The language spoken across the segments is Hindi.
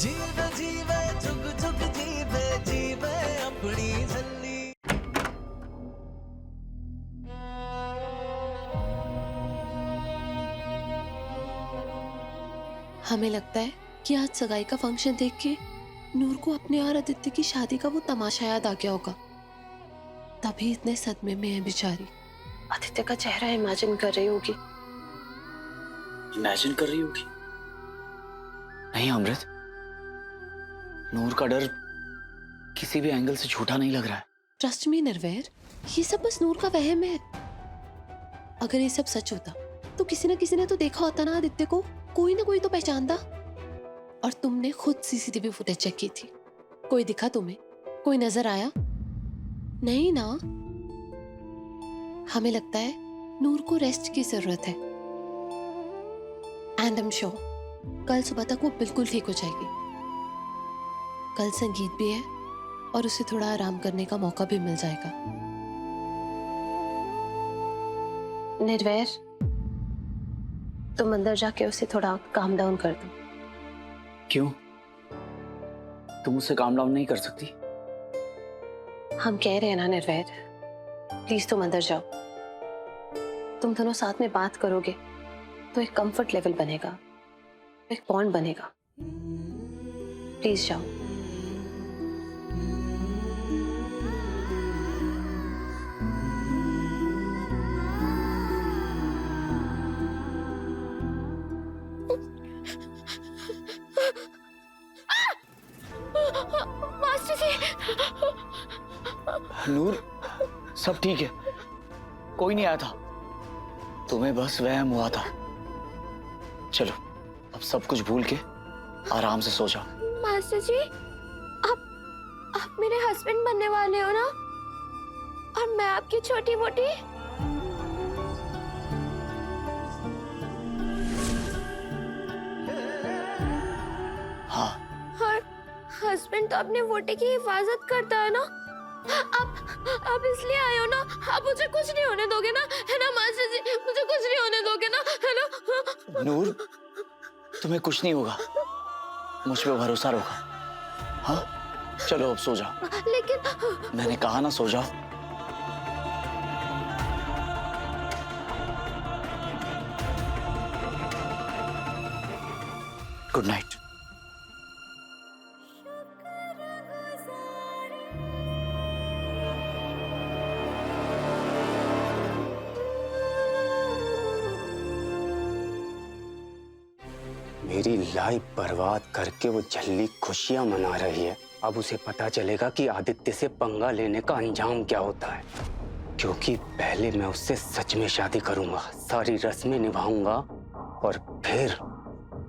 जीवे जीवे जुग जुग जीवे जीवे अपनी झल्ली। हमें लगता है कि आज सगाई का फंक्शन देख के नूर को अपने और आदित्य की शादी का वो तमाशा याद आ गया होगा, तभी इतने सदमे में है बेचारी। आदित्य का चेहरा इमेजिन कर रही होगी। इमेजिन कर रही होगी? नहीं अमृत, नूर का डर किसी भी एंगल से झूठा नहीं लग रहा है। ट्रस्ट मी निर्वैर, ये सब बस नूर का वहम है। अगर ये सब सच होता तो किसी न किसी ने तो देखा होता ना आदित्य को, कोई ना कोई तो पहचानता। और तुमने खुद सीसीटीवी फुटेज चेक की थी, कोई दिखा तुम्हें? कोई नजर आया? नहीं ना। हमें लगता है नूर को रेस्ट की जरूरत है। एंड आई एम श्योर कल सुबह तक वो बिल्कुल ठीक हो जाएगी। कल संगीत भी है और उसे थोड़ा आराम करने का मौका भी मिल जाएगा। निर्वैर, तुम अंदर जाके उसे थोड़ा काम डाउन कर दो। क्यों? तुम उससे काम डाउन नहीं कर सकती? हम कह रहे हैं ना निर्वैर, प्लीज तुम अंदर जाओ। तुम दोनों साथ में बात करोगे तो एक कंफर्ट लेवल बनेगा, एक बॉन्ड बनेगा। प्लीज जाओ। नूर, सब ठीक है, कोई नहीं आया था, तुम्हें बस वहम हुआ था। चलो अब सब कुछ भूल के आराम से सो जाओ। मास्टर जी, आप मेरे हस्बैंड बनने वाले हो ना, और मैं आपकी छोटी मोटी। हाँ। और हस्बैंड तो अपने वोटे की हिफाजत करता है ना। आप इसलिए आए हो ना, आप मुझे कुछ नहीं होने दोगे ना, है ना मास्टर जी? मुझे कुछ नहीं होने दोगे ना, है ना? नूर, तुम्हें कुछ नहीं होगा, मुझ पे भरोसा रखो। हाँ चलो अब सो जाओ। लेकिन मैंने कहा ना सो जाओ। Good night. मेरी लाइफ बर्बाद करके वो झल्ली खुशियां मना रही है। अब उसे पता चलेगा कि आदित्य से पंगा लेने का अंजाम क्या होता है। क्योंकि पहले मैं उससे सच में शादी करूंगा, सारी रस्में निभाऊंगा और फिर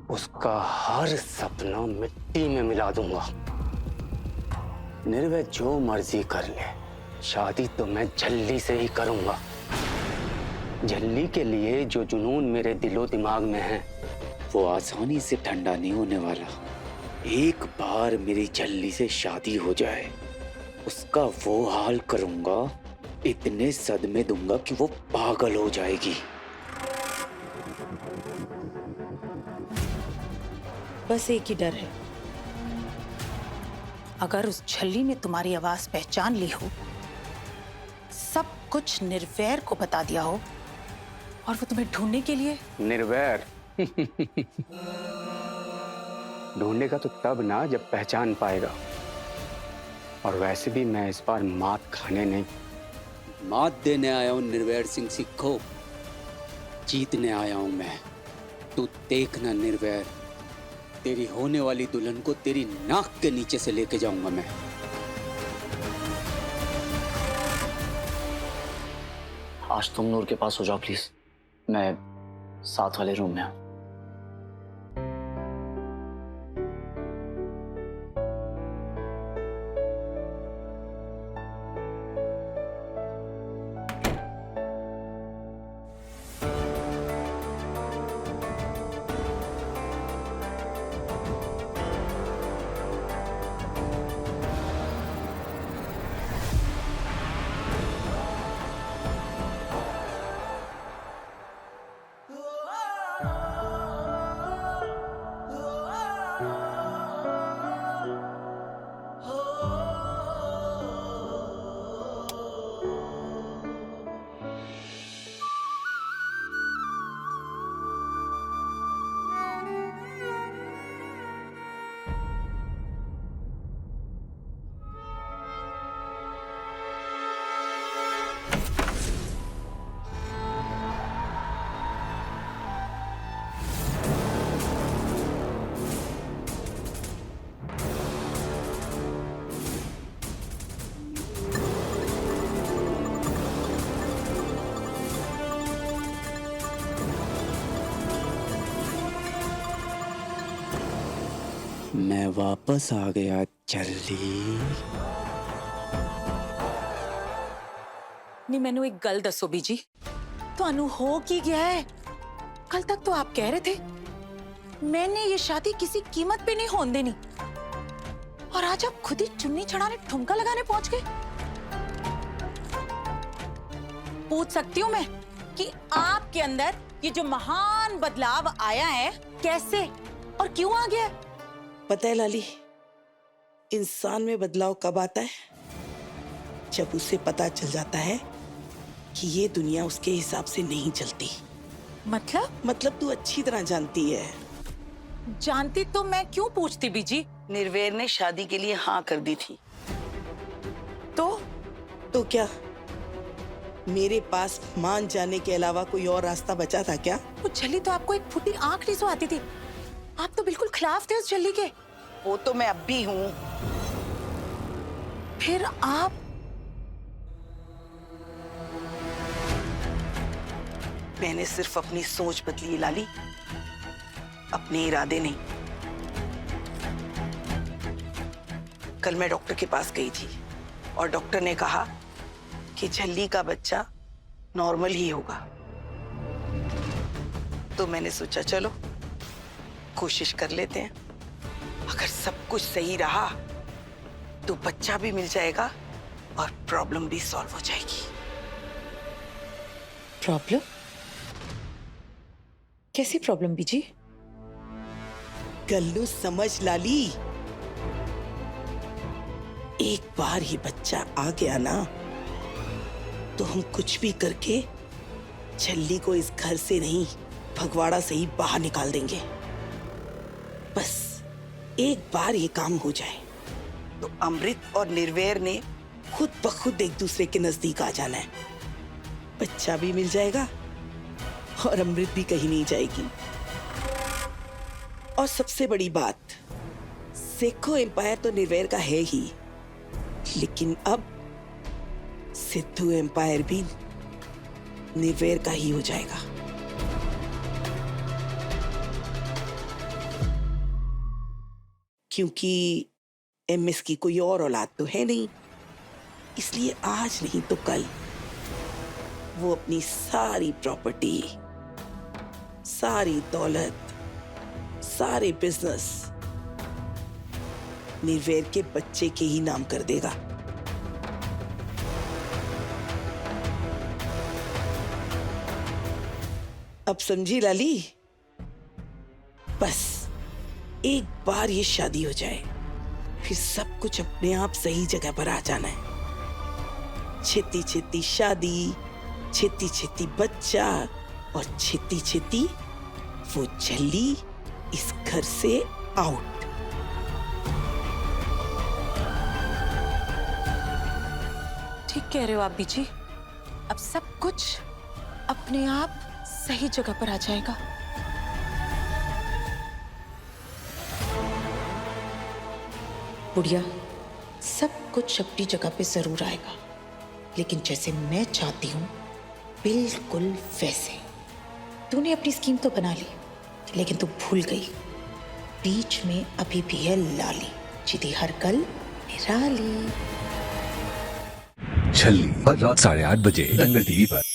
उसका हर सपना मिट्टी में मिला दूंगा। निर्भय जो मर्जी कर ले, शादी तो मैं झल्ली से ही करूंगा। झल्ली के लिए जो जुनून मेरे दिलो दिमाग में है वो आसानी से ठंडा नहीं होने वाला। एक बार मेरी झल्ली से शादी हो जाए, उसका वो हाल करूंगा, इतने सदमे दूंगा कि वो पागल हो जाएगी। बस एक ही डर है, अगर उस झल्ली ने तुम्हारी आवाज पहचान ली हो, सब कुछ निर्वैर को बता दिया हो और वो तुम्हें ढूंढने के लिए। निर्वैर ढूंढेगा तो तब ना जब पहचान पाएगा। और वैसे भी मैं इस बार मात खाने नहीं, मात देने आया हूं निर्वैर सिंह सिक्खो, जीतने आया हूं मैं। तू देखना निर्वैर, तेरी होने वाली दुल्हन को तेरी नाक के नीचे से लेके जाऊंगा मैं। आज तुम नूर के पास हो जाओ प्लीज, मैं साथ वाले रूम में हूं। मैं वापस आ गया जल्दी। नहीं, मैनू एक गल दसो बीजी, ਤੁਹਾਨੂੰ हो की गया है? कल तक तो आप कह रहे थे मैंने ये शादी किसी कीमत पे नहीं होने देनी, और आज आप खुद ही चुन्नी चढ़ाने ठुमका लगाने पहुंच गए। पूछ सकती हूँ मैं कि आपके अंदर ये जो महान बदलाव आया है कैसे और क्यों आ गया? पता है लाली, इंसान में बदलाव कब आता है? जब उसे पता चल जाता है कि ये दुनिया उसके हिसाब से नहीं चलती। मतलब तू अच्छी तरह जानती है। जानती तो मैं क्यों पूछती बीजी? निर्वेर ने शादी के लिए हाँ कर दी थी। तो क्या मेरे पास मान जाने के अलावा कोई और रास्ता बचा था क्या? वो झल्ली तो आपको एक फुटी आंख नहीं सो आती थी। आप तो बिल्कुल खिलाफ थे उस झल्ली के। वो तो मैं अब भी हूँ। फिर आप मैंने सिर्फ अपनी सोच बदली है लाली, अपने इरादे नहीं। कल मैं डॉक्टर के पास गई थी और डॉक्टर ने कहा कि झल्ली का बच्चा नॉर्मल ही होगा। तो मैंने सोचा चलो कोशिश कर लेते हैं। अगर सब कुछ सही रहा तो बच्चा भी मिल जाएगा और प्रॉब्लम भी सॉल्व हो जाएगी। प्रॉब्लम? कैसी प्रॉब्लम बीजी? गल्लू समझ लाली, एक बार ये बच्चा आ गया ना तो हम कुछ भी करके झल्ली को इस घर से नहीं, फगवाड़ा से ही बाहर निकाल देंगे। बस एक बार ये काम हो जाए तो अमृत और निर्वैर ने खुद ब खुद एक दूसरे के नजदीक आ जाना है। बच्चा भी मिल जाएगा और अमृत भी कहीं नहीं जाएगी। और सबसे बड़ी बात, सेखो एम्पायर तो निर्वैर का है ही, लेकिन अब सिद्धू एम्पायर भी निर्वैर का ही हो जाएगा। क्योंकि एमएस की कोई और औलाद तो है नहीं, इसलिए आज नहीं तो कल वो अपनी सारी प्रॉपर्टी, सारी दौलत, सारे बिजनेस निर्वैर के बच्चे के ही नाम कर देगा। अब समझी लाली? बस एक बार ये शादी हो जाए फिर सब कुछ अपने आप सही जगह पर आ जाना है। छेती छेती शादी, छेती छेती बच्चा और छेती छेती वो झल्ली इस घर से आउट। ठीक कह रहे हो आप बीजी। अब सब कुछ अपने आप सही जगह पर आ जाएगा। बुढ़िया, सब कुछ अपनी जगह पे जरूर आएगा, लेकिन जैसे मैं चाहती हूँ बिल्कुल वैसे। तूने अपनी स्कीम तो बना ली, लेकिन तू भूल गई बीच में अभी भी है लाली, जिदी हर कल निराली। छल्ली, रात 8:30 बजे दंगल टीवी पर।